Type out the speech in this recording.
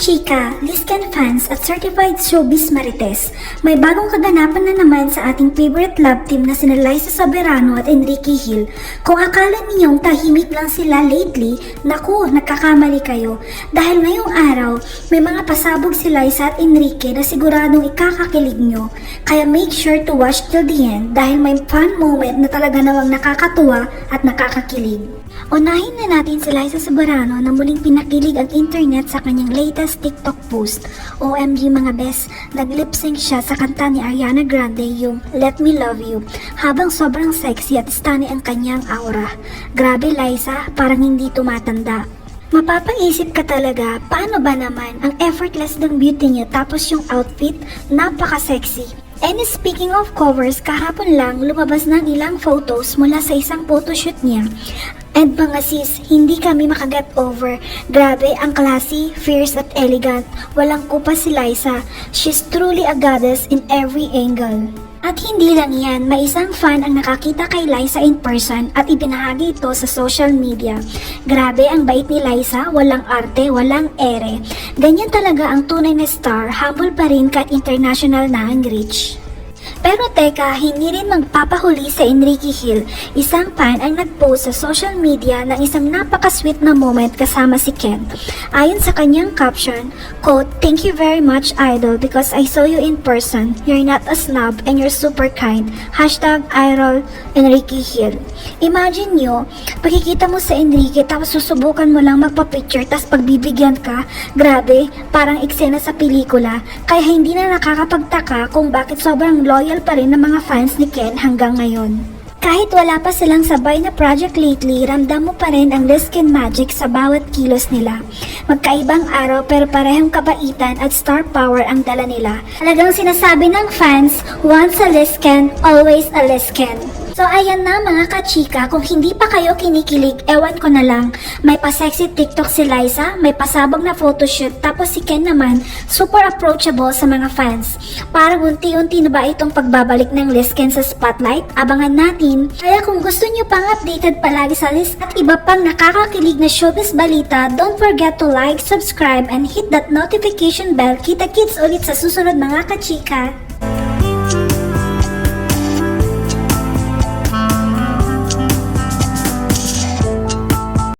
Kachika, Liscan fans at certified showbiz marites, may bagong kaganapan na naman sa ating favorite love team na sina Liza Soberano at Enrique Hill. Kung akala ninyong tahimik lang sila lately, naku, nagkakamali kayo. Dahil ngayong araw, may mga pasabog si Liza at Enrique na siguradong ikakakilig nyo. Kaya make sure to watch till the end dahil may fun moment na talaga namang nakakatuwa at nakakakilig. Unahin na natin si Liza Soberano na muling pinakilig ang internet sa kanyang latest TikTok post. OMG mga bes, nag-lip-sync siya sa kanta ni Ariana Grande yung Let Me Love You, habang sobrang sexy at stunning ang kanyang aura. Grabe Liza, parang hindi tumatanda. Mapapaisip ka talaga, paano ba naman ang effortless ng beauty niya tapos yung outfit, napaka-sexy. And speaking of covers, kahapon lang lumabas ng ilang photos mula sa isang photoshoot niya. And mga sis, hindi kami makaget over. Grabe, ang classy, fierce at elegant. Walang kupas si Liza. She's truly a goddess in every angle. At hindi lang yan, may isang fan ang nakakita kay Liza in person at ibinahagi ito sa social media. Grabe, ang bait ni Liza, walang arte, walang ere. Ganyan talaga ang tunay na star, humble pa rin kahit international na ang reach. Pero teka, hindi rin magpapahuli sa Enrique Hill. Isang fan ang nag-post sa social media ng isang napaka-sweet na moment kasama si Ken. Ayon sa kanyang caption, quote, "Thank you very much, idol, because I saw you in person. You're not a snob and you're super kind. Hashtag #IROL Enrique Hill." Imagine nyo, pagkikita mo sa Enrique tapos susubukan mo lang magpa-picture tapos pagbibigyan ka. Grabe, parang eksena sa pelikula. Kaya hindi na nakakapagtaka kung bakit sobrang loyal pa rin ng mga fans ni Ken hanggang ngayon. Kahit wala pa silang sabay na project lately, ramdam mo pa rin ang Liscan magic sa bawat kilos nila. Magkaibang araw pero parehong kabaitan at star power ang dala nila. Talagang sinasabi ng fans, once a Liscan, always a Liscan. So ayan na mga kachika, kung hindi pa kayo kinikilig, ewan ko na lang. May pa-sexy TikTok si Liza, may pasabog na photoshoot, tapos si Ken naman, super approachable sa mga fans. Parang unti-unti na ba itong pagbabalik ng Liscan sa spotlight? Abangan natin. Kaya kung gusto nyo pang updated palagi sa list at iba pang nakakakilig na showbiz balita, don't forget to like, subscribe, and hit that notification bell. Kita-kits ulit sa susunod mga kachika.